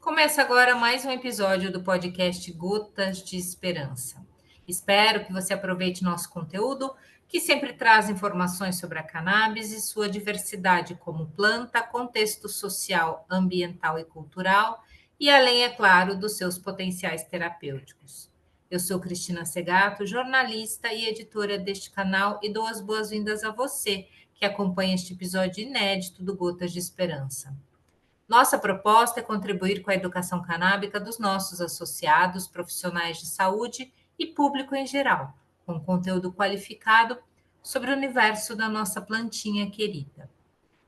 Começa agora mais um episódio do podcast Gotas de Esperança. Espero que você aproveite nosso conteúdo, que sempre traz informações sobre a cannabis e sua diversidade como planta, contexto social, ambiental e cultural, e além, é claro, dos seus potenciais terapêuticos. Eu sou Cristina Segato, jornalista e editora deste canal, e dou as boas-vindas a você que acompanha este episódio inédito do Gotas de Esperança. Nossa proposta é contribuir com a educação canábica dos nossos associados, profissionais de saúde e público em geral, com conteúdo qualificado sobre o universo da nossa plantinha querida.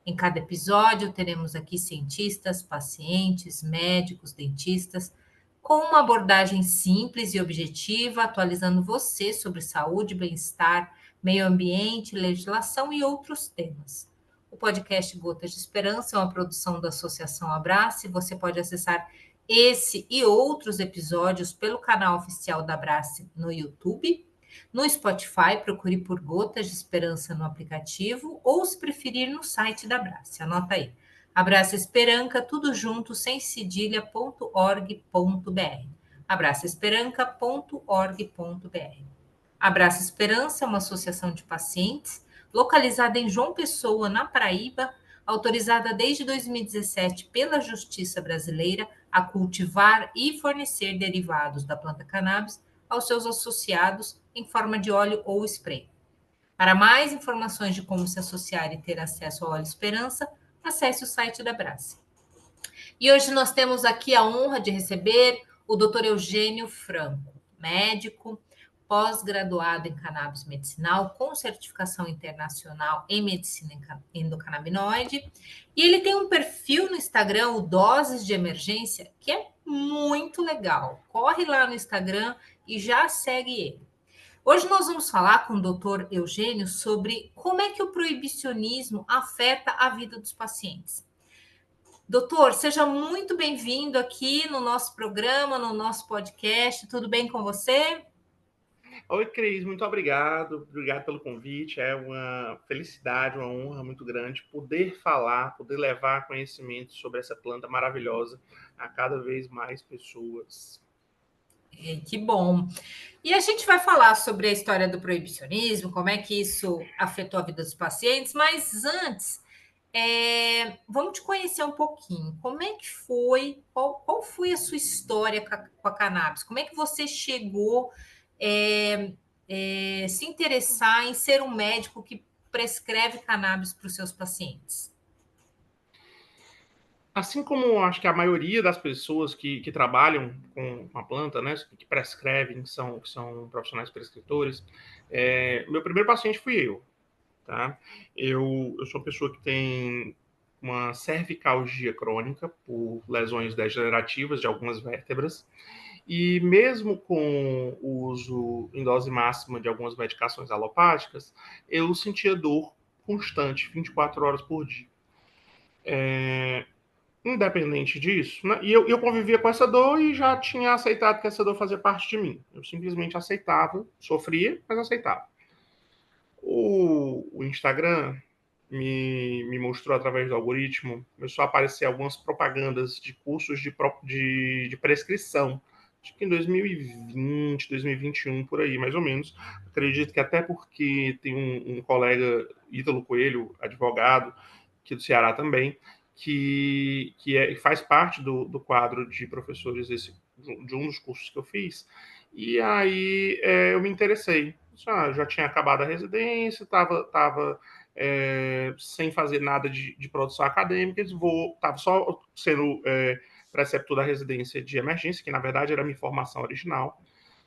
Em cada episódio, teremos aqui cientistas, pacientes, médicos, dentistas, com uma abordagem simples e objetiva, atualizando você sobre saúde, bem-estar, meio ambiente, legislação e outros temas. O podcast Gotas de Esperança é uma produção da Associação Abrace. Você pode acessar esse e outros episódios pelo canal oficial da Abrace no YouTube. No Spotify, procure por Gotas de Esperança no aplicativo ou, se preferir, no site da Abrace. Anota aí. Abraça Esperanca, tudo junto, sem cedilha.org.br. abraçaesperanca.org.br. Abraça Esperança é uma associação de pacientes localizada em João Pessoa, na Paraíba, autorizada desde 2017 pela Justiça Brasileira a cultivar e fornecer derivados da planta cannabis aos seus associados em forma de óleo ou spray. Para mais informações de como se associar e ter acesso ao Óleo Esperança, acesse o site da Abrace. E hoje nós temos aqui a honra de receber o Dr. Eugênio Franco, médico, pós-graduado em cannabis medicinal, com certificação internacional em medicina endocannabinoide. E ele tem um perfil no Instagram, o Doses de Emergência, que é muito legal. Corre lá no Instagram e já segue ele. Hoje nós vamos falar com o Dr. Eugênio sobre como é que o proibicionismo afeta a vida dos pacientes. Doutor, seja muito bem-vindo aqui no nosso programa, no nosso podcast. Tudo bem com você? Oi, Cris, muito obrigado. Obrigado pelo convite. É uma felicidade, uma honra muito grande poder falar, poder levar conhecimento sobre essa planta maravilhosa a cada vez mais pessoas. Que bom. E a gente vai falar sobre a história do proibicionismo, como é que isso afetou a vida dos pacientes, mas antes, vamos te conhecer um pouquinho. Como é que foi, qual foi a sua história com a cannabis? Como é que você chegou se interessar em ser um médico que prescreve cannabis para os seus pacientes? Assim como acho que a maioria das pessoas que trabalham com a planta, né, que prescrevem, que são profissionais prescritores, meu primeiro paciente fui eu, tá? Eu sou uma pessoa que tem uma cervicalgia crônica por lesões degenerativas de algumas vértebras. E mesmo com o uso em dose máxima de algumas medicações alopáticas, eu sentia dor constante, 24 horas por dia. Independente disso, né? E eu convivia com essa dor e já tinha aceitado que essa dor fazia parte de mim. Eu simplesmente aceitava, sofria, mas aceitava. O Instagram me mostrou através do algoritmo, começou a aparecer algumas propagandas de cursos de prescrição. Acho que em 2020, 2021, por aí, mais ou menos. Acredito que até porque tem um colega, Ítalo Coelho, advogado, aqui do Ceará também, faz parte do quadro de professores de um dos cursos que eu fiz. E aí eu me interessei. Já tinha acabado a residência, estava sem fazer nada de produção acadêmica, estava só sendo preceptor da residência de emergência, que na verdade era a minha formação original.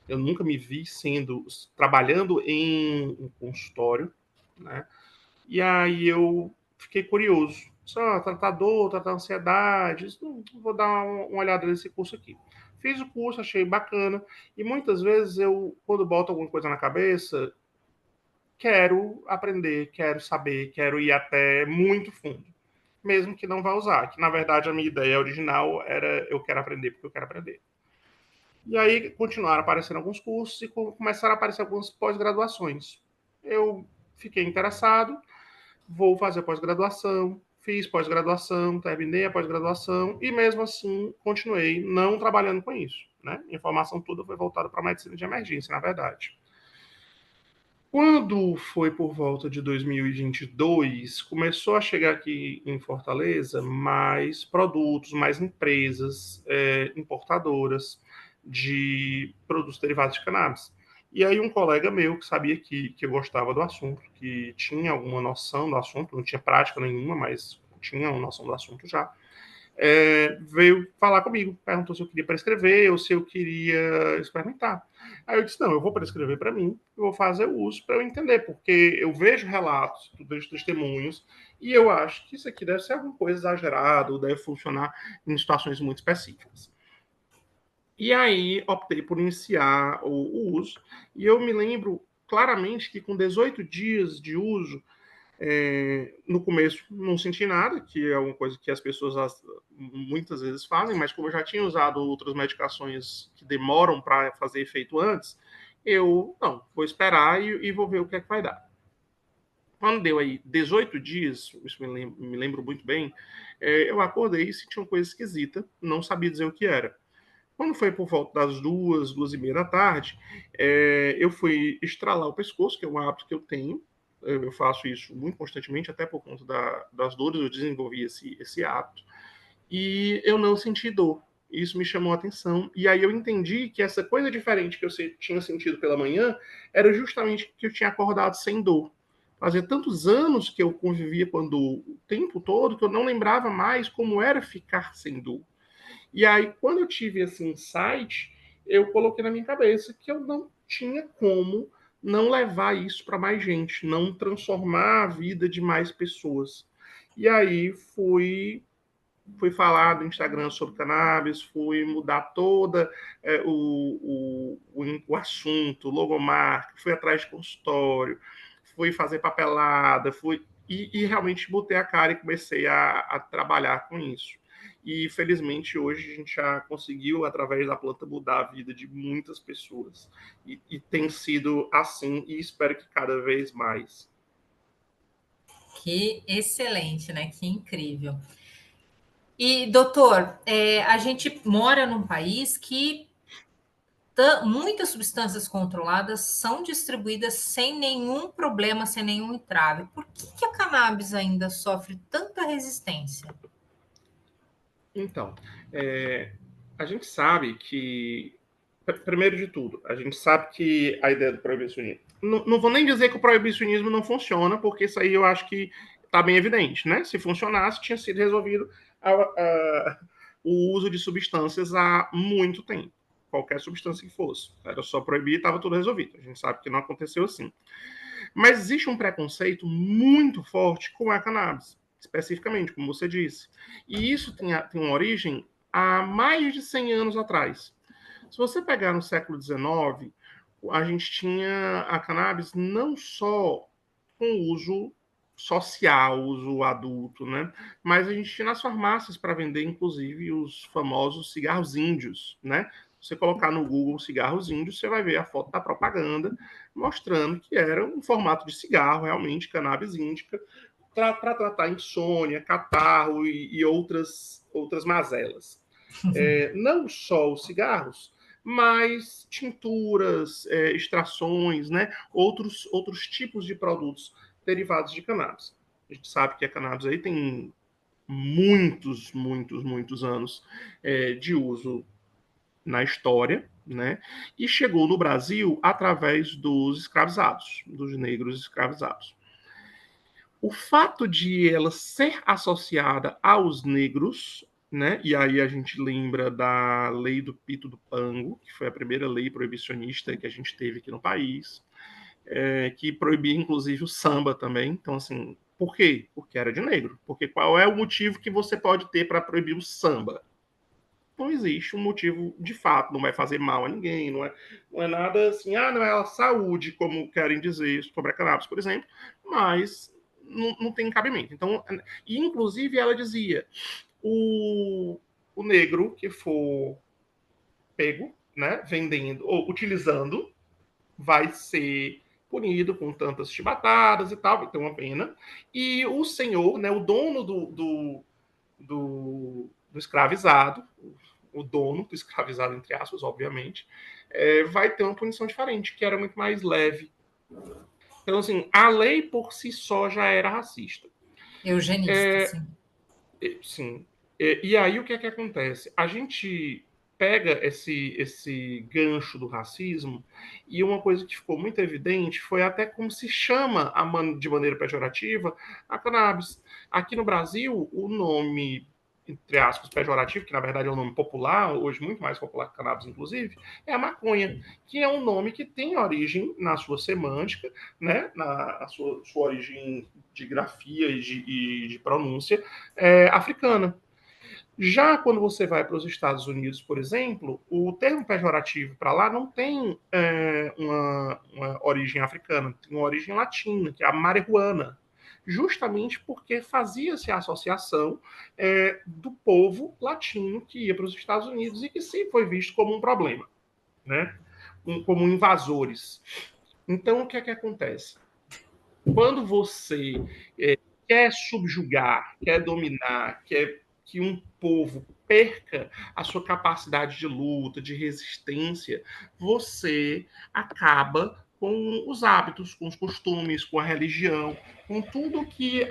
Eu nunca me vi trabalhando em um consultório, né? E aí eu fiquei curioso. Só tratar dor, tratar ansiedade, vou dar uma olhada nesse curso aqui. Fiz o curso, achei bacana, e muitas vezes quando boto alguma coisa na cabeça, quero aprender, quero saber, quero ir até muito fundo, mesmo que não vá usar. Que na verdade a minha ideia original era eu quero aprender porque eu quero aprender. E aí continuaram aparecendo alguns cursos e começaram a aparecer algumas pós-graduações. Eu fiquei interessado, vou fazer pós-graduação, fiz pós-graduação, terminei a pós-graduação e mesmo assim continuei não trabalhando com isso, né? A informação toda foi voltada para a medicina de emergência, na verdade. Quando foi por volta de 2022, começou a chegar aqui em Fortaleza mais produtos, mais empresas importadoras de produtos derivados de cannabis. E aí um colega meu que sabia que eu gostava do assunto, que tinha alguma noção do assunto, não tinha prática nenhuma, mas tinha uma noção do assunto já, veio falar comigo, perguntou se eu queria prescrever ou se eu queria experimentar. Aí eu disse, não, eu vou prescrever para mim, eu vou fazer o uso para eu entender, porque eu vejo relatos, vejo testemunhos, e eu acho que isso aqui deve ser alguma coisa exagerada, ou deve funcionar em situações muito específicas. E aí optei por iniciar o uso, e eu me lembro claramente que com 18 dias de uso, no começo não senti nada, que é uma coisa que as pessoas muitas vezes fazem, mas como eu já tinha usado outras medicações que demoram para fazer efeito antes, eu não, vou esperar e vou ver o que é que vai dar. Quando deu aí 18 dias, isso me lembro muito bem, eu acordei e senti uma coisa esquisita, não sabia dizer o que era. Quando foi por volta das 2h, 2h30 da tarde, eu fui estralar o pescoço, que é um hábito que eu tenho. Eu faço isso muito constantemente, até por conta das dores, eu desenvolvi esse hábito. E eu não senti dor. Isso me chamou a atenção. E aí eu entendi que essa coisa diferente que eu tinha sentido pela manhã era justamente que eu tinha acordado sem dor. Fazia tantos anos que eu convivia com a dor o tempo todo que eu não lembrava mais como era ficar sem dor. E aí, quando eu tive esse insight, eu coloquei na minha cabeça que eu não tinha como não levar isso para mais gente, não transformar a vida de mais pessoas. E aí fui falar no Instagram sobre cannabis, fui mudar toda o assunto, logomarca, fui atrás de consultório, fui fazer papelada, e realmente botei a cara e comecei a trabalhar com isso. E felizmente hoje a gente já conseguiu, através da planta, mudar a vida de muitas pessoas. E tem sido assim, e espero que cada vez mais. Que excelente, né? Que incrível. E, doutor, a gente mora num país que muitas substâncias controladas são distribuídas sem nenhum problema, sem nenhum entrave. Por que a cannabis ainda sofre tanta resistência? Então, a gente sabe que, primeiro de tudo, a gente sabe que a ideia do proibicionismo. Não vou nem dizer que o proibicionismo não funciona, porque isso aí eu acho que está bem evidente, né? Se funcionasse, tinha sido resolvido o uso de substâncias há muito tempo. Qualquer substância que fosse. Era só proibir e estava tudo resolvido. A gente sabe que não aconteceu assim. Mas existe um preconceito muito forte com a cannabis, especificamente, como você disse. E isso tem uma origem há mais de 100 anos atrás. Se você pegar no século XIX, a gente tinha a cannabis não só com uso social, uso adulto, né? Mas a gente tinha nas farmácias para vender, inclusive, os famosos cigarros índios, né? Você colocar no Google cigarros índios, você vai ver a foto da propaganda mostrando que era um formato de cigarro, realmente, cannabis índica, para tratar insônia, catarro e outras mazelas. Não só os cigarros, mas tinturas, extrações, né? Outros tipos de produtos derivados de cannabis. A gente sabe que a cannabis aí tem muitos anos de uso na história, né? E chegou no Brasil através dos escravizados, dos negros escravizados. O fato de ela ser associada aos negros, né? E aí a gente lembra da lei do Pito do Pango, que foi a primeira lei proibicionista que a gente teve aqui no país, que proibia inclusive o samba também. Então, assim, por quê? Porque era de negro. Porque qual é o motivo que você pode ter para proibir o samba? Não existe um motivo de fato, não vai fazer mal a ninguém, não é nada assim, não é a saúde, como querem dizer sobre a cannabis, por exemplo, mas não tem cabimento. Então, e inclusive ela dizia, o negro que for pego, né, vendendo ou utilizando, vai ser punido com tantas chibatadas e tal, vai ter uma pena. E o senhor, né, o dono do escravizado, o dono do escravizado, entre aspas, obviamente, vai ter uma punição diferente, que era muito mais leve. Então, assim, a lei por si só já era racista. Eugenista, sim. Sim. E aí o que é que acontece? A gente pega esse gancho do racismo e uma coisa que ficou muito evidente foi até como se chama de maneira pejorativa a cannabis. Aqui no Brasil, o nome, entre aspas, pejorativo, que na verdade é um nome popular, hoje muito mais popular que cannabis, inclusive, é a maconha, que é um nome que tem origem na sua semântica, né, na sua origem de grafia e de pronúncia africana. Já quando você vai para os Estados Unidos, por exemplo, o termo pejorativo para lá não tem uma origem africana, tem uma origem latina, que é a marihuana, justamente porque fazia-se a associação do povo latino que ia para os Estados Unidos e que sempre foi visto como um problema, né? Como invasores. Então, o que é que acontece? Quando você quer subjugar, quer dominar, quer que um povo perca a sua capacidade de luta, de resistência, você acaba com os hábitos, com os costumes, com a religião, com tudo que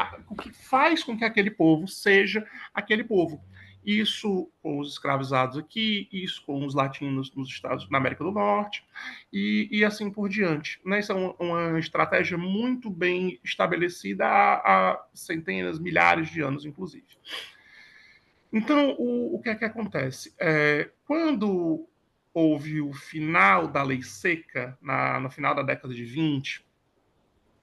faz com que aquele povo seja aquele povo. Isso com os escravizados aqui, isso com os latinos nos Estados, na América do Norte, e assim por diante. Né? Isso é uma estratégia muito bem estabelecida há centenas, milhares de anos, inclusive. Então, o que é que acontece? Quando houve o final da lei seca, no final da década de 20,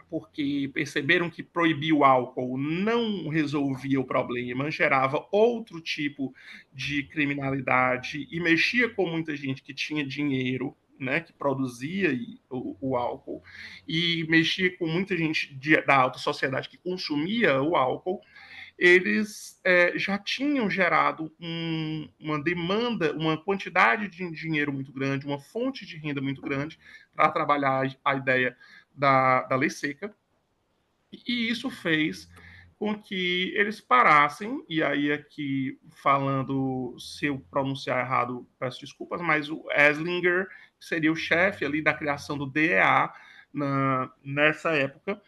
porque perceberam que proibir o álcool não resolvia o problema, gerava outro tipo de criminalidade e mexia com muita gente que tinha dinheiro, né, que produzia o álcool, e mexia com muita gente da alta sociedade que consumia o álcool. Eles já tinham gerado uma demanda, uma quantidade de dinheiro muito grande, uma fonte de renda muito grande para trabalhar a ideia da lei seca, e isso fez com que eles parassem, e aí aqui falando, se eu pronunciar errado, peço desculpas, mas o Eslinger, que seria o chefe ali da criação do DEA nessa época,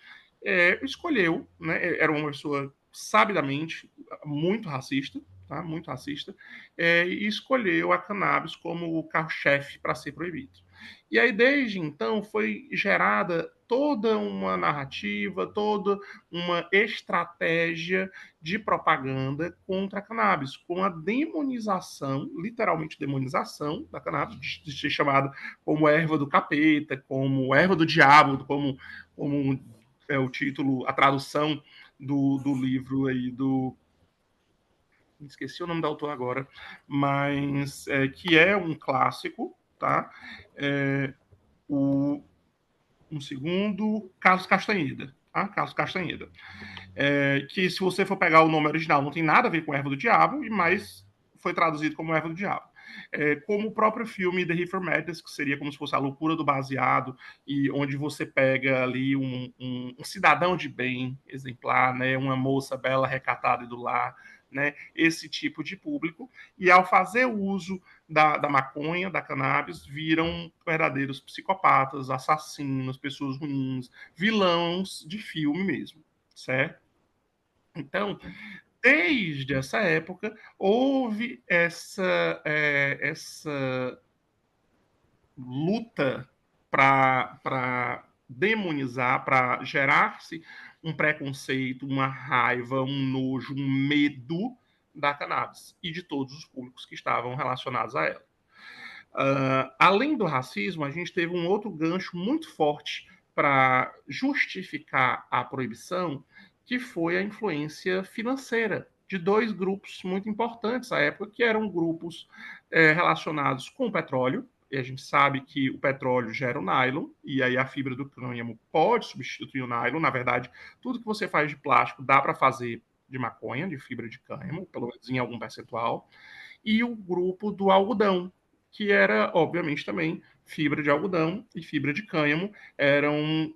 escolheu, né, era uma pessoa sabidamente muito racista, tá, muito racista, e escolheu a cannabis como o carro-chefe para ser proibido. E aí, desde então, foi gerada toda uma narrativa, toda uma estratégia de propaganda contra a cannabis, com a demonização, literalmente demonização da cannabis, de ser chamada como erva do capeta, como erva do diabo, como é o título, a tradução do livro aí do... Esqueci o nome do autor agora, mas que é um clássico, tá? O um segundo, Carlos Castanheda. Tá? Carlos Castanheda. Que se você for pegar o nome original, não tem nada a ver com Erva do Diabo, mas foi traduzido como Erva do Diabo. Como o próprio filme The Reefer Madness, que seria como se fosse a loucura do baseado, e onde você pega ali um cidadão de bem exemplar, né, uma moça bela, recatada e do lar, né, esse tipo de público, e ao fazer uso da maconha, da cannabis, viram verdadeiros psicopatas, assassinos, pessoas ruins, vilões de filme mesmo, certo? Então, desde essa época, houve essa luta para demonizar, para gerar-se um preconceito, uma raiva, um nojo, um medo da cannabis e de todos os públicos que estavam relacionados a ela. Além do racismo, a gente teve um outro gancho muito forte para justificar a proibição, que foi a influência financeira de dois grupos muito importantes à época, que eram grupos relacionados com o petróleo. E a gente sabe que o petróleo gera o nylon, e aí a fibra do cânhamo pode substituir o nylon. Na verdade, tudo que você faz de plástico dá para fazer de maconha, de fibra de cânhamo, pelo menos em algum percentual. E o grupo do algodão, que era, obviamente, também fibra de algodão e fibra de cânhamo eram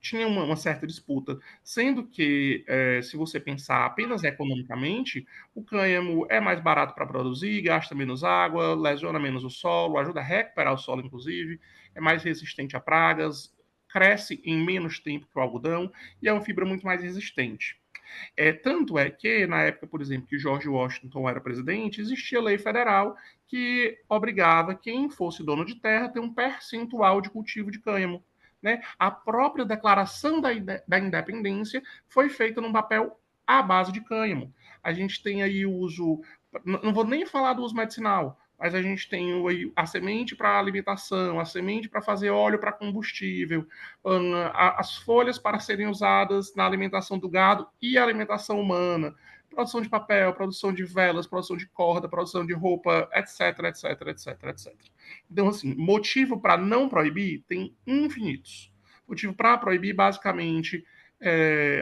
tinha uma certa disputa, sendo que, se você pensar apenas economicamente, o cânhamo é mais barato para produzir, gasta menos água, lesiona menos o solo, ajuda a recuperar o solo, inclusive, é mais resistente a pragas, cresce em menos tempo que o algodão e é uma fibra muito mais resistente. Tanto é que, na época, por exemplo, que George Washington era presidente, existia lei federal que obrigava quem fosse dono de terra a ter um percentual de cultivo de cânhamo. Né? A própria declaração da independência foi feita num papel à base de cânhamo. A gente tem aí o uso, não vou nem falar do uso medicinal, mas a gente tem a semente para alimentação, a semente para fazer óleo para combustível, as folhas para serem usadas na alimentação do gado e alimentação humana, produção de papel, produção de velas, produção de corda, produção de roupa, etc, etc, etc, etc. Então, assim, motivo para não proibir tem infinitos. Motivo para proibir, basicamente,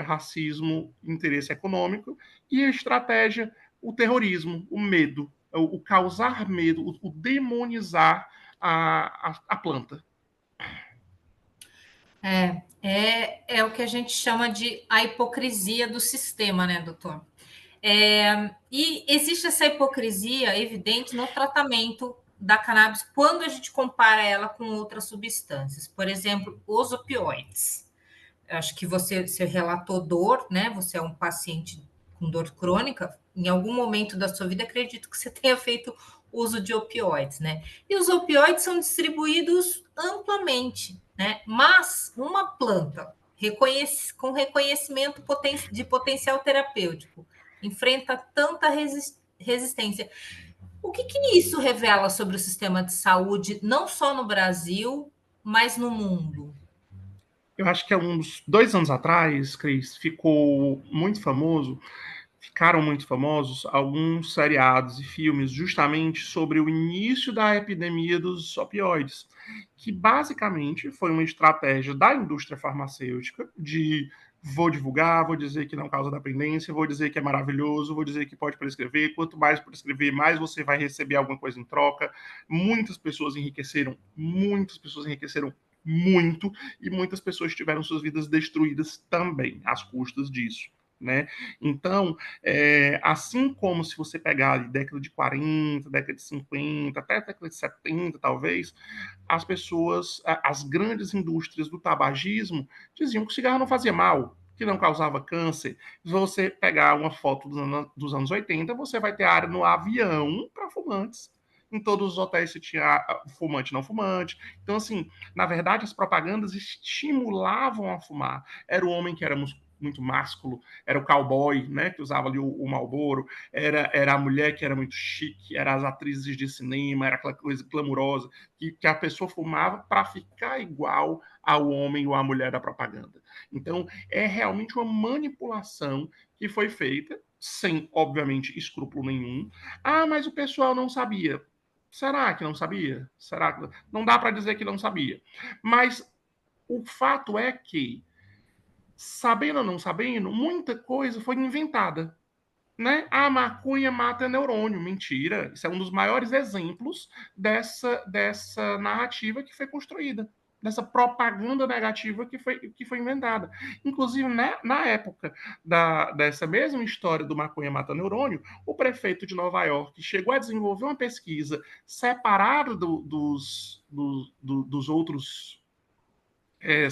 racismo, interesse econômico, e a estratégia, o terrorismo, o medo, o causar medo, o demonizar a planta. É o que a gente chama de a hipocrisia do sistema, né, doutor? E existe essa hipocrisia evidente no tratamento da cannabis quando a gente compara ela com outras substâncias. Por exemplo, os opioides. Eu acho que você relatou dor, né? Você é um paciente com dor crônica. Em algum momento da sua vida, acredito que você tenha feito uso de opioides, né? E os opioides são distribuídos amplamente, né? Mas uma planta com reconhecimento de potencial terapêutico enfrenta tanta resistência. O que isso revela sobre o sistema de saúde, não só no Brasil, mas no mundo? Eu acho que há uns 2 anos atrás, Cris, ficaram muito famosos alguns seriados e filmes justamente sobre o início da epidemia dos opioides, que basicamente foi uma estratégia da indústria farmacêutica de vou divulgar, vou dizer que não causa dependência, vou dizer que é maravilhoso, vou dizer que pode prescrever, quanto mais prescrever, mais você vai receber alguma coisa em troca. Muitas pessoas enriqueceram muito, e muitas pessoas tiveram suas vidas destruídas também, às custas disso. Né? Então, assim como se você pegar a década de 40, década de 50, até a década de 70, talvez, as pessoas, as grandes indústrias do tabagismo diziam que o cigarro não fazia mal, que não causava câncer. Se você pegar uma foto dos anos 80, você vai ter área no avião para fumantes. Em todos os hotéis você tinha fumante, não fumante. Então, assim, na verdade, as propagandas estimulavam a fumar. Era o homem que era muito másculo, era o cowboy, né, que usava ali o Marlboro, era a mulher que era muito chique, eram as atrizes de cinema, era aquela coisa glamurosa, que a pessoa fumava para ficar igual ao homem ou à mulher da propaganda. Então, é realmente uma manipulação que foi feita, sem, obviamente, escrúpulo nenhum. Ah, mas o pessoal não sabia. Será que não sabia? Será que não dá para dizer que não sabia? Mas o fato é que, sabendo ou não sabendo, muita coisa foi inventada. Né? A maconha mata neurônio. Mentira. Isso é um dos maiores exemplos dessa narrativa que foi construída, dessa propaganda negativa que foi inventada. Inclusive, né, na época dessa mesma história do maconha mata neurônio, o prefeito de Nova York chegou a desenvolver uma pesquisa separada dos outros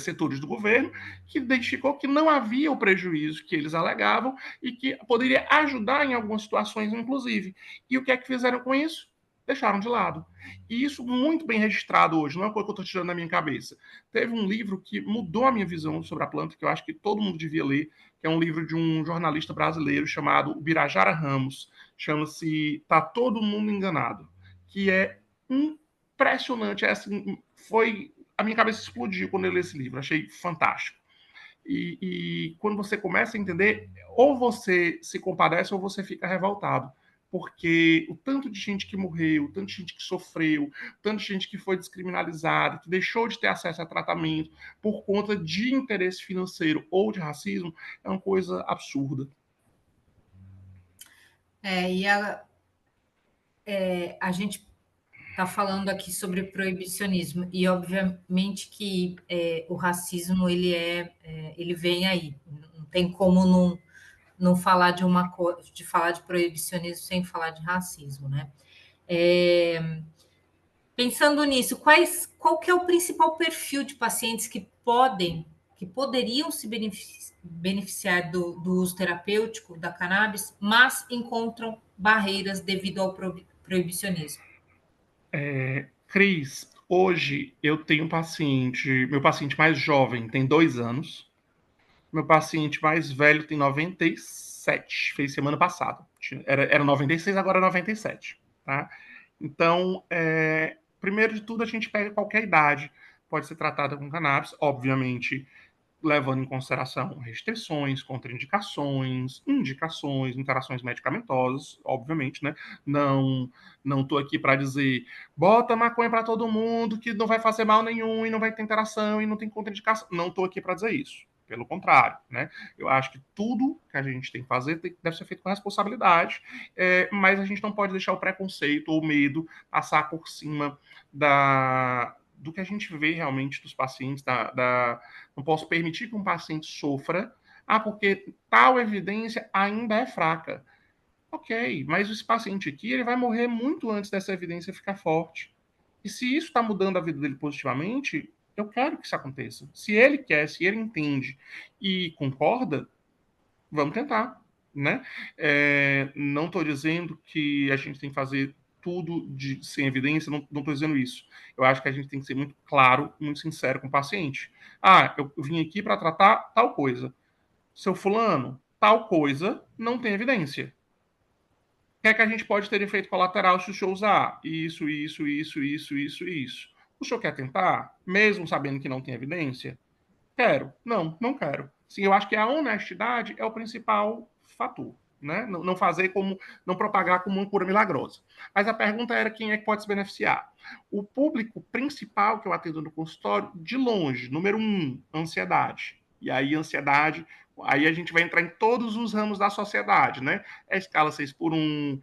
setores do governo, que identificou que não havia o prejuízo que eles alegavam e que poderia ajudar em algumas situações, inclusive. E o que é que fizeram com isso? Deixaram de lado. E isso muito bem registrado hoje, não é uma coisa que eu estou tirando da minha cabeça. Teve um livro que mudou a minha visão sobre a planta, que eu acho que todo mundo devia ler, que é um livro de um jornalista brasileiro chamado Birajara Ramos. Chama-se Tá Todo Mundo Enganado, que é impressionante. Assim, a minha cabeça explodiu quando eu li esse livro, achei fantástico. E quando você começa a entender, ou você se compadece ou você fica revoltado. Porque o tanto de gente que morreu, o tanto de gente que sofreu, o tanto de gente que foi descriminalizada, que deixou de ter acesso a tratamento por conta de interesse financeiro ou de racismo, é uma coisa absurda. E a gente está falando aqui sobre proibicionismo e obviamente que o racismo ele vem aí, não tem como não falar de uma coisa, de falar de proibicionismo sem falar de racismo, né? É, pensando nisso, qual que é o principal perfil de pacientes que poderiam se beneficiar do uso terapêutico da cannabis, mas encontram barreiras devido ao proibicionismo? Cris, hoje eu tenho um paciente, meu paciente mais jovem tem 2 anos, meu paciente mais velho tem 97, fez semana passada. Era 96, agora é 97, tá? Então, primeiro de tudo, a gente pega qualquer idade, pode ser tratada com cannabis, obviamente, levando em consideração restrições, contraindicações, indicações, interações medicamentosas, obviamente, né? Não, não tô aqui para dizer bota maconha para todo mundo que não vai fazer mal nenhum e não vai ter interação e não tem contraindicação. Não tô aqui para dizer isso. Pelo contrário, né? Eu acho que tudo que a gente tem que fazer deve ser feito com responsabilidade, mas a gente não pode deixar o preconceito ou o medo passar por cima do que a gente vê realmente dos pacientes, não posso permitir que um paciente sofra, porque tal evidência ainda é fraca. Ok, mas esse paciente aqui ele vai morrer muito antes dessa evidência ficar forte. E se isso está mudando a vida dele positivamente, eu quero que isso aconteça. Se ele quer, se ele entende e concorda, vamos tentar, né? Não estou dizendo que a gente tem que fazer tudo sem evidência, não estou dizendo isso. Eu acho que a gente tem que ser muito claro, muito sincero com o paciente. Ah, eu vim aqui para tratar tal coisa. Seu fulano, tal coisa não tem evidência. O que é que a gente pode ter efeito colateral se o senhor usar? Isso, isso, isso, isso, isso, isso. O senhor quer tentar, mesmo sabendo que não tem evidência? Quero. Não, não quero. Sim, eu acho que a honestidade é o principal fator. Né? Não fazer como, não propagar como uma cura milagrosa. Mas a pergunta era quem é que pode se beneficiar. O público principal que eu atendo no consultório, de longe, número 1, ansiedade. E aí, ansiedade, aí a gente vai entrar em todos os ramos da sociedade, né? É escala 6 por 1,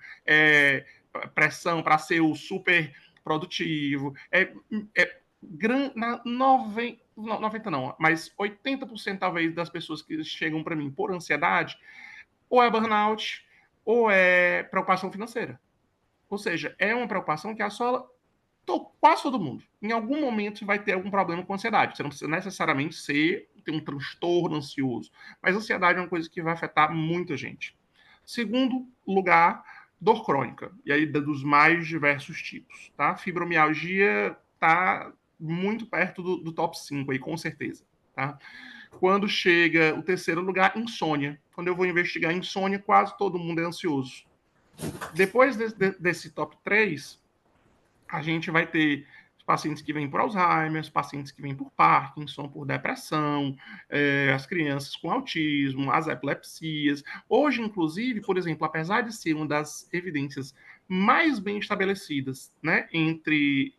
pressão para ser o super produtivo, na 90 não, mas 80% talvez das pessoas que chegam para mim por ansiedade, ou é burnout, ou é preocupação financeira. Ou seja, é uma preocupação que assola quase todo mundo. Em algum momento vai ter algum problema com ansiedade. Você não precisa necessariamente ter um transtorno ansioso, mas ansiedade é uma coisa que vai afetar muita gente. Segundo lugar, dor crônica, e aí dos mais diversos tipos, tá? Fibromialgia tá muito perto do top 5 aí, com certeza, tá? Quando chega o terceiro lugar, insônia. Quando eu vou investigar insônia, quase todo mundo é ansioso. Depois desse top 3, a gente vai ter os pacientes que vêm por Alzheimer, os pacientes que vêm por Parkinson, por depressão, as crianças com autismo, as epilepsias. Hoje, inclusive, por exemplo, apesar de ser uma das evidências mais bem estabelecidas, né, entre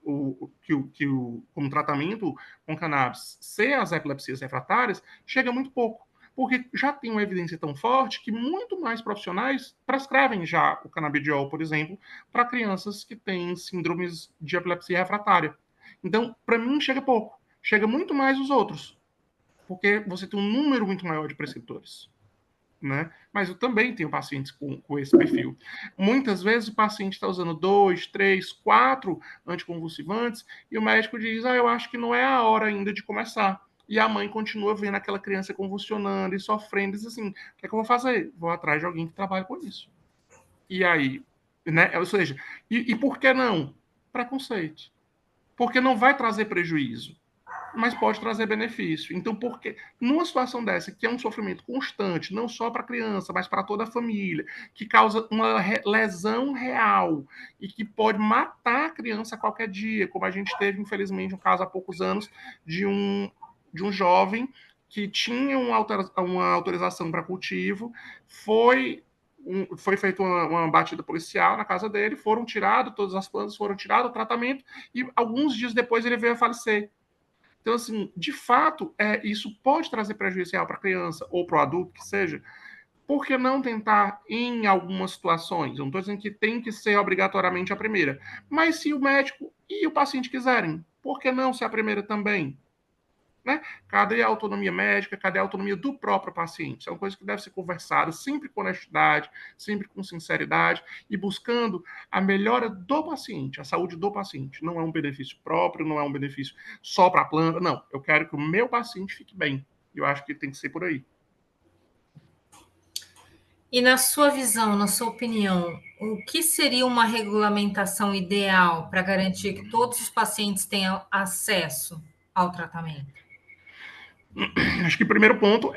como tratamento com cannabis ser as epilepsias refratárias, chega muito pouco, porque já tem uma evidência tão forte que muito mais profissionais prescrevem já o canabidiol, por exemplo, para crianças que têm síndromes de epilepsia refratária. Então, para mim, chega pouco. Chega muito mais os outros, porque você tem um número muito maior de prescritores. Né? Mas eu também tenho pacientes com esse perfil. Muitas vezes o paciente está usando 2, 3, 4 anticonvulsivantes e o médico diz: eu acho que não é a hora ainda de começar. E a mãe continua vendo aquela criança convulsionando e sofrendo, e diz assim: o que é que eu vou fazer? Vou atrás de alguém que trabalhe com isso. E aí, né? Ou seja, e por que não? Preconceito. Porque não vai trazer prejuízo, mas pode trazer benefício. Então, porque numa situação dessa, que é um sofrimento constante, não só para a criança, mas para toda a família, que causa uma lesão real e que pode matar a criança a qualquer dia, como a gente teve, infelizmente, um caso há poucos anos de um jovem que tinha uma autorização para cultivo, foi feita uma batida policial na casa dele, foram tiradas, todas as plantas foram tiradas, o tratamento, e alguns dias depois ele veio a falecer. Então, assim, de fato, isso pode trazer prejuízo real para a criança ou para o adulto, que seja, Por que não tentar em algumas situações? Eu não estou dizendo que tem que ser obrigatoriamente a primeira. Mas se o médico e o paciente quiserem, por que não ser a primeira também? Né? Cadê a autonomia médica? Cadê a autonomia do próprio paciente? Isso é uma coisa que deve ser conversada sempre com honestidade, sempre com sinceridade e buscando a melhora do paciente, a saúde do paciente. Não é um benefício próprio, não é um benefício só para a planta. Não, eu quero que o meu paciente fique bem. Eu acho que tem que ser por aí. E na sua visão, na sua opinião, o que seria uma regulamentação ideal para garantir que todos os pacientes tenham acesso ao tratamento? Acho que o primeiro ponto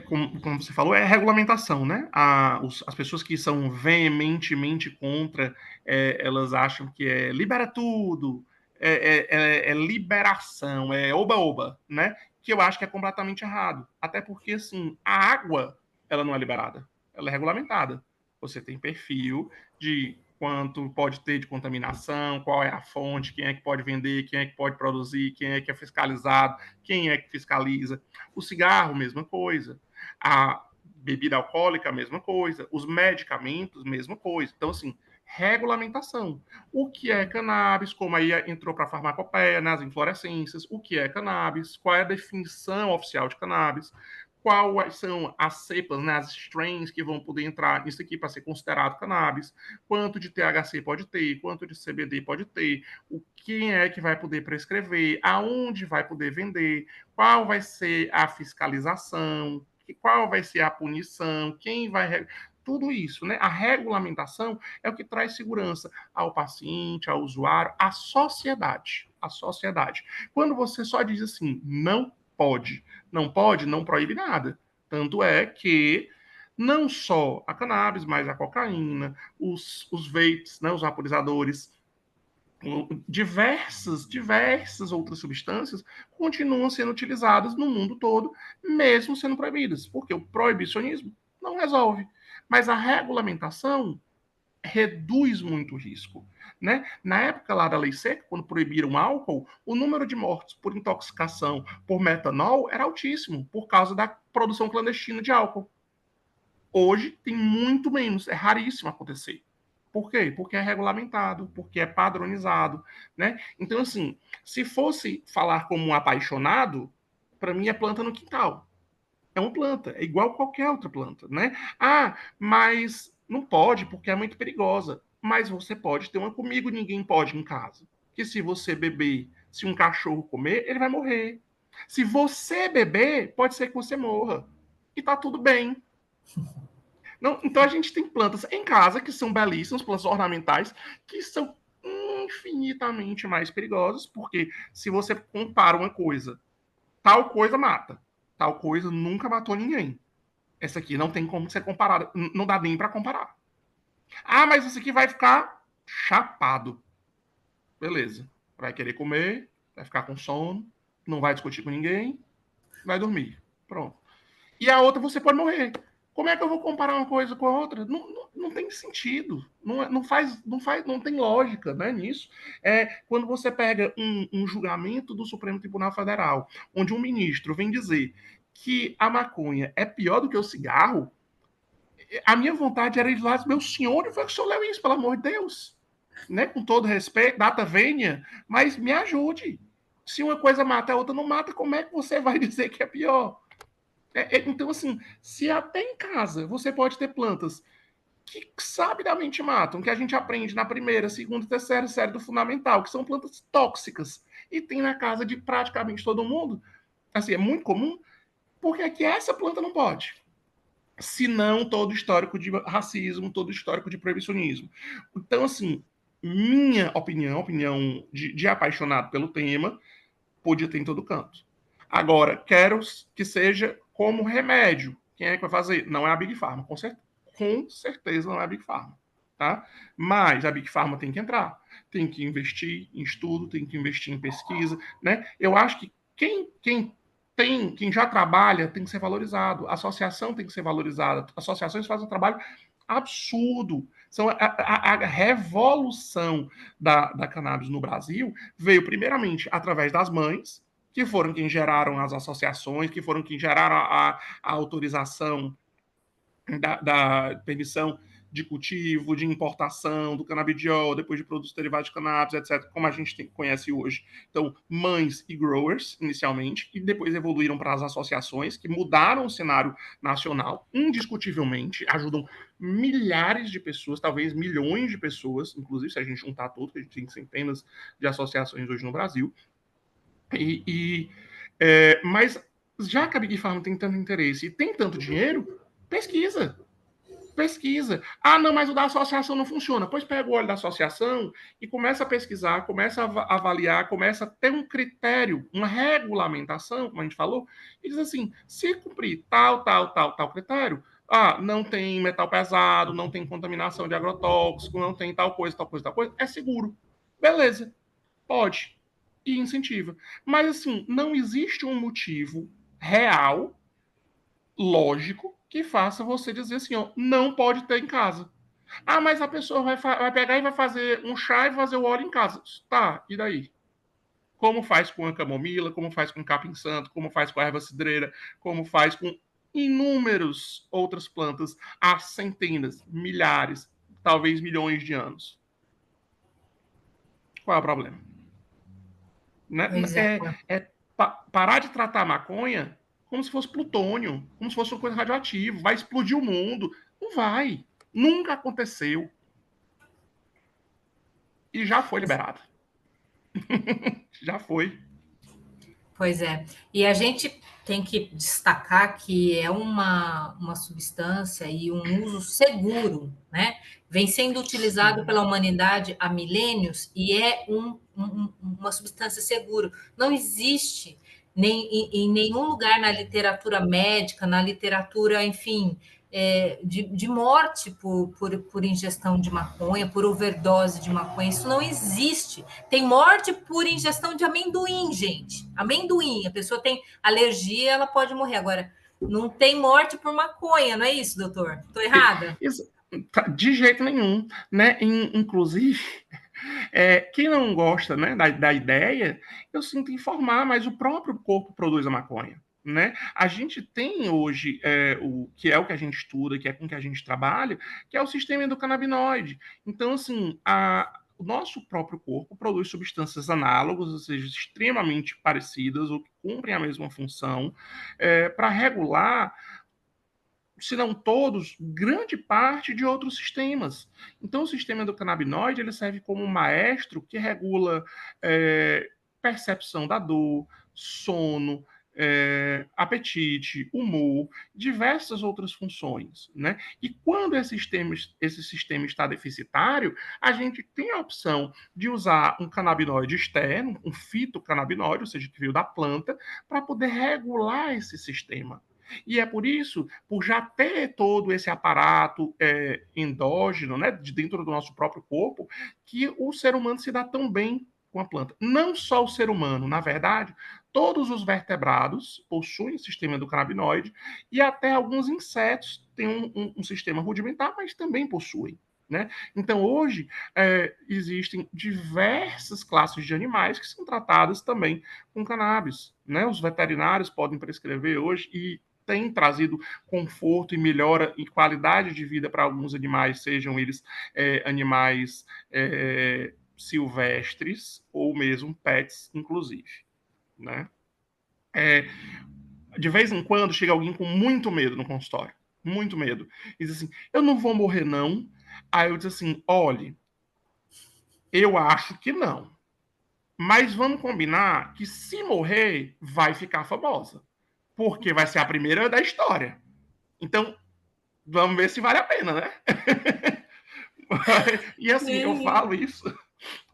como você falou, é a regulamentação, né? As pessoas que são veementemente contra, elas acham que libera tudo, é liberação, é oba-oba, né? Que eu acho que é completamente errado. Até porque, assim, a água, ela não é liberada, ela é regulamentada. Você tem perfil de quanto pode ter de contaminação, qual é a fonte, quem é que pode vender, quem é que pode produzir, quem é que é fiscalizado, quem é que fiscaliza. O cigarro, mesma coisa. A bebida alcoólica, mesma coisa. Os medicamentos, mesma coisa. Então, assim, regulamentação. O que é cannabis, como aí entrou para a farmacopeia, nas inflorescências, o que é cannabis, qual é a definição oficial de cannabis, quais são as cepas, né, as strains que vão poder entrar nisso aqui para ser considerado cannabis, quanto de THC pode ter, quanto de CBD pode ter, o quem é que vai poder prescrever, aonde vai poder vender, qual vai ser a fiscalização, qual vai ser a punição, quem vai tudo isso, né? A regulamentação é o que traz segurança ao paciente, ao usuário, à sociedade. À sociedade. Quando você só diz assim, não pode, não pode, não proíbe nada. Tanto é que não só a cannabis, mas a cocaína, os vapes, né, os vaporizadores, diversas outras substâncias continuam sendo utilizadas no mundo todo, mesmo sendo proibidas, porque o proibicionismo não resolve, mas a regulamentação reduz muito o risco. Né? Na época lá da lei seca, quando proibiram o álcool, o número de mortes por intoxicação por metanol era altíssimo, por causa da produção clandestina de álcool. Hoje tem muito menos, é raríssimo acontecer. Por quê? Porque é regulamentado, porque é padronizado, né? Então, assim, se fosse falar como um apaixonado, para mim é planta no quintal. É uma planta, é igual qualquer outra planta, né? Ah, mas não pode porque é muito perigosa. Mas você pode ter uma comigo, ninguém pode em casa. Que se você beber, se um cachorro comer, ele vai morrer. Se você beber, pode ser que você morra. E tá tudo bem. Não, então a gente tem plantas em casa que são belíssimas, plantas ornamentais, que são infinitamente mais perigosas, porque se você compara uma coisa, tal coisa mata, tal coisa nunca matou ninguém. Essa aqui não tem como ser comparada, não dá nem para comparar. Ah, mas esse aqui vai ficar chapado. Beleza. Vai querer comer, vai ficar com sono, não vai discutir com ninguém, vai dormir. Pronto. E a outra você pode morrer. Como é que eu vou comparar uma coisa com a outra? Não tem sentido. Não tem lógica, né, nisso. Quando você pega um julgamento do Supremo Tribunal Federal, onde um ministro vem dizer que a maconha é pior do que o cigarro, a minha vontade era ir lá, meu senhor, e foi que o senhor leu isso, pelo amor de Deus. Né? Com todo respeito, data venha, mas me ajude. Se uma coisa mata, a outra não mata, como é que você vai dizer que é pior? Então, assim, se até em casa você pode ter plantas que sabidamente matam, que a gente aprende na primeira, segunda e terceira série do fundamental, que são plantas tóxicas, e tem na casa de praticamente todo mundo, assim, é muito comum, porque é que essa planta não pode? Se não todo histórico de racismo, todo histórico de proibicionismo. Então, assim, minha opinião, opinião de apaixonado pelo tema, podia ter em todo canto. Agora, quero que seja como remédio. Quem é que vai fazer? Não é a Big Pharma, com certeza não é a Big Pharma. Tá? Mas a Big Pharma tem que entrar, tem que investir em estudo, tem que investir em pesquisa. Né? Eu acho que quem já trabalha tem que ser valorizado, a associação tem que ser valorizada. Associações fazem um trabalho absurdo. São a revolução da cannabis no Brasil veio primeiramente através das mães, que foram quem geraram as associações, que foram quem geraram a autorização da permissão de cultivo, de importação do canabidiol, depois de produtos derivados de cannabis, etc., como a gente conhece hoje. Então, mães e growers, inicialmente, e depois evoluíram para as associações, que mudaram o cenário nacional, indiscutivelmente, ajudam milhares de pessoas, talvez milhões de pessoas, inclusive se a gente juntar tudo, que a gente tem centenas de associações hoje no Brasil. Mas já que a Big Pharma tem tanto interesse e tem tanto dinheiro, pesquisa. Ah, não, mas o da associação não funciona. Pois pega o óleo da associação e começa a pesquisar, começa a avaliar, começa a ter um critério, uma regulamentação, como a gente falou, e diz assim, se cumprir tal critério, não tem metal pesado, não tem contaminação de agrotóxico, não tem tal coisa, é seguro. Beleza, pode. E incentiva. Mas, assim, não existe um motivo real, lógico, que faça você dizer assim, ó, não pode ter em casa. Ah, mas a pessoa vai pegar e vai fazer um chá e fazer o óleo em casa. Tá, e daí? Como faz com a camomila, como faz com capim santo, como faz com a erva cidreira, como faz com inúmeras outras plantas há centenas, milhares, talvez milhões de anos. Qual é o problema? Né? Pois é. Parar de tratar a maconha como se fosse plutônio, como se fosse uma coisa radioativa, vai explodir o mundo. Não vai. Nunca aconteceu. E já foi liberado. Já foi. Pois é. E a gente tem que destacar que é uma substância e um uso seguro, né? Vem sendo utilizado Sim. pela humanidade há milênios e é uma substância segura. Não existe nem em nenhum lugar na literatura médica, na literatura, enfim, de morte por ingestão de maconha, por overdose de maconha. Isso não existe. Tem morte por ingestão de amendoim, gente. Amendoim. A pessoa tem alergia, ela pode morrer. Agora, não tem morte por maconha, não é isso, doutor? Estou errada? Isso, de jeito nenhum. Né? Inclusive, quem não gosta, né, da ideia, eu sinto informar, mas o próprio corpo produz a maconha. Né? A gente tem hoje o que é o que a gente estuda, que é com o que a gente trabalha, que é o sistema endocannabinoide. Então, assim, o nosso próprio corpo produz substâncias análogas, ou seja, extremamente parecidas, ou que cumprem a mesma função, para regular, se não todos, grande parte de outros sistemas. Então, o sistema endocannabinoide ele serve como um maestro que regula percepção da dor, sono, apetite, humor, diversas outras funções. Né? E quando esse sistema está deficitário, a gente tem a opção de usar um canabinoide externo, um fitocannabinoide, ou seja, que veio da planta, para poder regular esse sistema. E é por isso, por já ter todo esse aparato endógeno, né, de dentro do nosso próprio corpo, que o ser humano se dá tão bem com a planta. Não só o ser humano, na verdade, todos os vertebrados possuem sistema endocannabinoide e até alguns insetos têm um sistema rudimentar, mas também possuem. Né? Então, hoje, existem diversas classes de animais que são tratadas também com cannabis. Né? Os veterinários podem prescrever hoje e tem trazido conforto e melhora e qualidade de vida para alguns animais, sejam eles animais silvestres ou mesmo pets, inclusive. Né? De vez em quando chega alguém com muito medo no consultório, muito medo, e diz assim, eu não vou morrer não. Aí eu disse assim, olhe, eu acho que não, mas vamos combinar que se morrer, vai ficar famosa, porque vai ser a primeira da história. Então, vamos ver se vale a pena, né? E assim, eu falo isso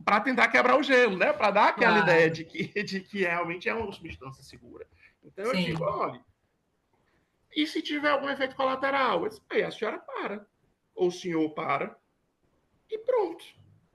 para tentar quebrar o gelo, né? Para dar aquela ideia Claro. de que realmente é uma substância segura. Então eu Sim. digo, olha, e se tiver algum efeito colateral? Aí a senhora para, ou o senhor para, e pronto.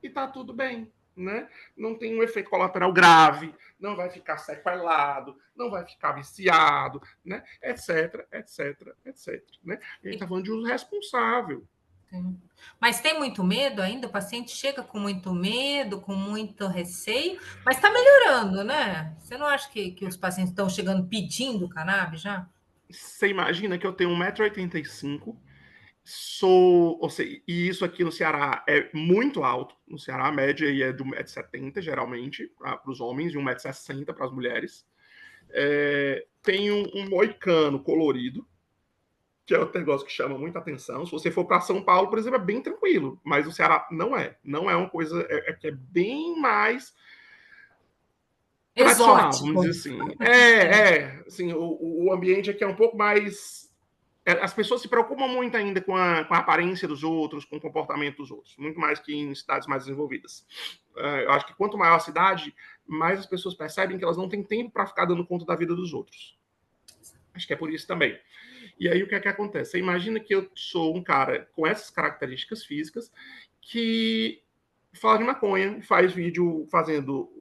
E tá tudo bem. Né? Não tem um efeito colateral grave, não vai ficar sequelado, não vai ficar viciado, né? Etc, etc, etc. Né? A gente está falando de uso responsável. Sim. Mas tem muito medo ainda? O paciente chega com muito medo, com muito receio, mas está melhorando, né? Você não acha que os pacientes estão chegando pedindo cannabis já? Você imagina que eu tenho 1,85 m Ou seja, e isso aqui no Ceará é muito alto. No Ceará, a média aí é de 1,70 m, geralmente, para os homens, e 1,60 m para as mulheres. Tem um moicano colorido, que é outro negócio que chama muita atenção. Se você for para São Paulo, por exemplo, é bem tranquilo, mas o Ceará não é. Não é uma coisa, que é bem mais tradicional, vamos Exótico. dizer assim. É. Assim, o ambiente aqui é um pouco mais. As pessoas se preocupam muito ainda com a aparência dos outros, com o comportamento dos outros, muito mais que em cidades mais desenvolvidas. Eu acho que quanto maior a cidade, mais as pessoas percebem que elas não têm tempo para ficar dando conta da vida dos outros. Acho que é por isso também. E aí o que é que acontece? Você imagina que eu sou um cara com essas características físicas que fala de maconha, faz vídeo fazendo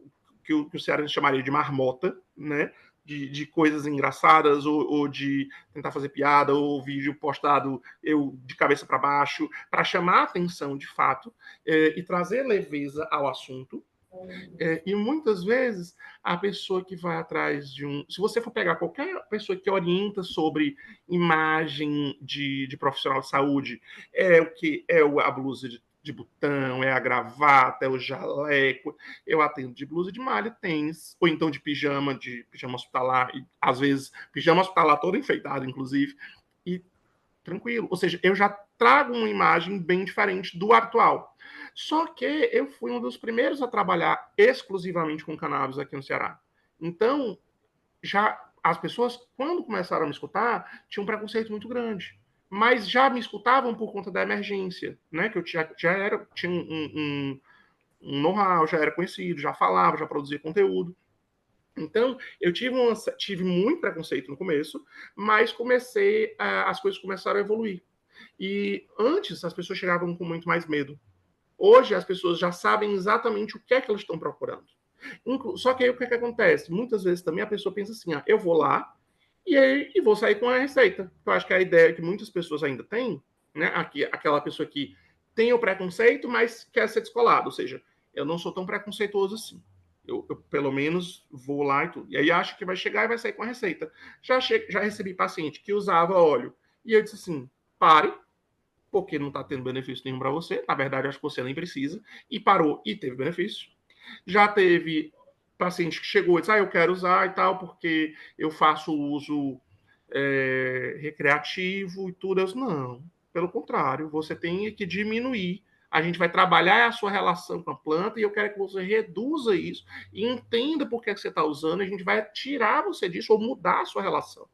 que o cearense chamaria de marmota, né? De coisas engraçadas, ou de tentar fazer piada, ou vídeo postado eu de cabeça para baixo, para chamar a atenção de fato, e trazer leveza ao assunto. E muitas vezes a pessoa que vai atrás de um. Se você for pegar qualquer pessoa que orienta sobre imagem de profissional de saúde, é o que? A blusa de botão, é a gravata, é o jaleco. Eu atendo de blusa de malha, tênis, ou então de pijama hospitalar, e às vezes pijama hospitalar todo enfeitado, inclusive, e tranquilo. Ou seja, eu já trago uma imagem bem diferente do atual. Só que eu fui um dos primeiros a trabalhar exclusivamente com cannabis aqui no Ceará. Então, já as pessoas, quando começaram a me escutar, tinham um preconceito muito grande. Mas já me escutavam por conta da emergência, né? Que eu tinha um know-how, já era conhecido, já falava, já produzia conteúdo. Então, eu tive muito preconceito no começo, mas as coisas começaram a evoluir. E antes as pessoas chegavam com muito mais medo. Hoje as pessoas já sabem exatamente o que é que elas estão procurando. Só que aí o que é que acontece? Muitas vezes também a pessoa pensa assim: eu vou lá e vou sair com a receita. Eu acho que a ideia que muitas pessoas ainda têm, né? Aquela pessoa que tem o preconceito, mas quer ser descolado. Ou seja, eu não sou tão preconceituoso assim. Eu pelo menos vou lá e tudo. E aí acho que vai chegar e vai sair com a receita. Já recebi paciente que usava óleo e eu disse assim: pare, porque não está tendo benefício nenhum para você. Na verdade, acho que você nem precisa. E parou e teve benefício. Já teve paciente que chegou e disse: eu quero usar e tal, porque eu faço uso recreativo e tudo. Eu disse: não, pelo contrário, você tem que diminuir. A gente vai trabalhar a sua relação com a planta e eu quero que você reduza isso e entenda por que você está usando. A gente vai tirar você disso ou mudar a sua relação,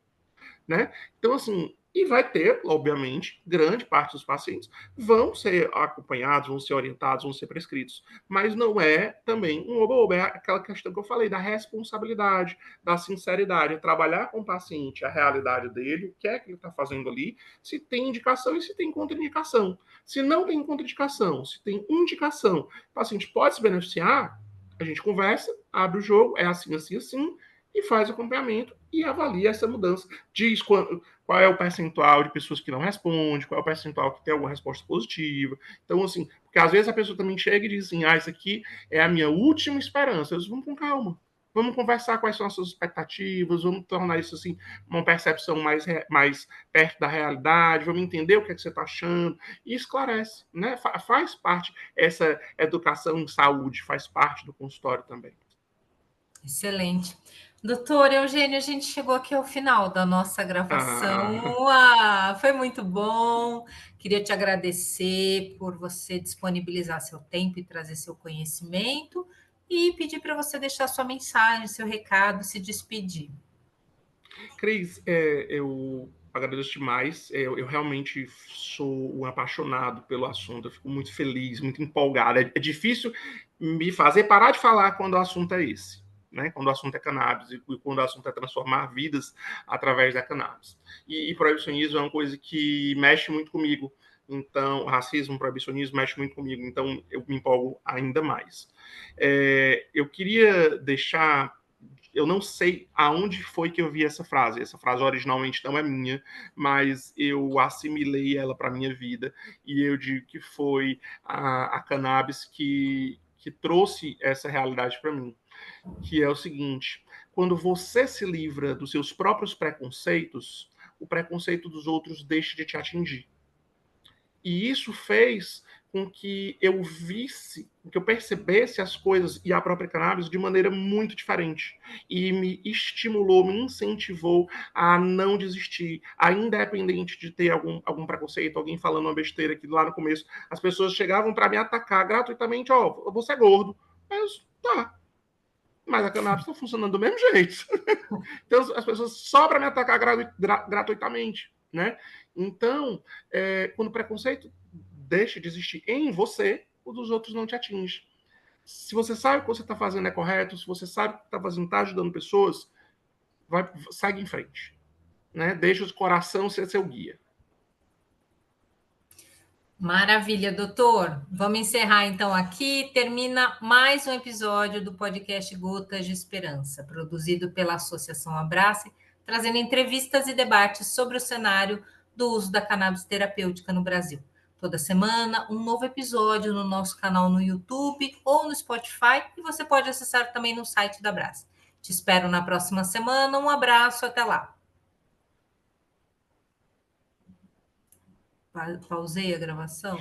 né? Então, assim, e vai ter, obviamente, grande parte dos pacientes vão ser acompanhados, vão ser orientados, vão ser prescritos. Mas não é também um oba-oba, é aquela questão que eu falei da responsabilidade, da sinceridade, trabalhar com o paciente a realidade dele, o que é que ele está fazendo ali, se tem indicação e se tem contraindicação. Se não tem contraindicação, se tem indicação, o paciente pode se beneficiar, a gente conversa, abre o jogo, é assim, assim, assim, e faz acompanhamento e avalia essa mudança. Diz qual é o percentual de pessoas que não respondem, qual é o percentual que tem alguma resposta positiva. Então, assim, porque às vezes a pessoa também chega e diz assim: isso aqui é a minha última esperança. Vamos com calma. Vamos conversar quais são as suas expectativas, vamos tornar isso assim uma percepção mais perto da realidade, vamos entender o que, é que você está achando, e esclarece, né? Faz parte, essa educação em saúde faz parte do consultório também. Excelente. Doutor Eugênio, a gente chegou aqui ao final da nossa Ah, gravação. Foi muito bom. Queria te agradecer por você disponibilizar seu tempo e trazer seu conhecimento e pedir para você deixar sua mensagem, seu recado, se despedir. Cris, eu agradeço demais. Eu realmente sou um apaixonado pelo assunto. Eu fico muito feliz, muito empolgado. É difícil me fazer parar de falar quando o assunto é esse, né? Quando o assunto é cannabis e quando o assunto é transformar vidas através da cannabis. E proibicionismo é uma coisa que mexe muito comigo. Então, racismo, proibicionismo mexe muito comigo. Então, eu me empolgo ainda mais. Eu queria deixar, eu não sei aonde foi que eu vi essa frase. Essa frase originalmente não é minha, mas eu assimilei ela para minha vida e eu digo que foi a cannabis que trouxe essa realidade para mim, que é o seguinte: quando você se livra dos seus próprios preconceitos, o preconceito dos outros deixa de te atingir. E isso fez com que eu visse, que eu percebesse as coisas e a própria cannabis de maneira muito diferente. E me estimulou, me incentivou a não desistir, a independente de ter algum preconceito, alguém falando uma besteira que lá no começo as pessoas chegavam para me atacar gratuitamente, ó, você é gordo. Mas tá, mas a cannabis está funcionando do mesmo jeito. Então, as pessoas só para me atacar gratuitamente, né? Então, quando o preconceito deixa de existir em você, o dos outros não te atinge. Se você sabe que o que você está fazendo é correto, se você sabe que o que está fazendo está ajudando pessoas, segue em frente. Né? Deixa o coração ser seu guia. Maravilha, doutor. Vamos encerrar então aqui. Termina mais um episódio do podcast Gotas de Esperança, produzido pela Associação Abrace, trazendo entrevistas e debates sobre o cenário do uso da cannabis terapêutica no Brasil. Toda semana, um novo episódio no nosso canal no YouTube ou no Spotify, e você pode acessar também no site da Abrace. Te espero na próxima semana. Um abraço, até lá. Pausei a gravação.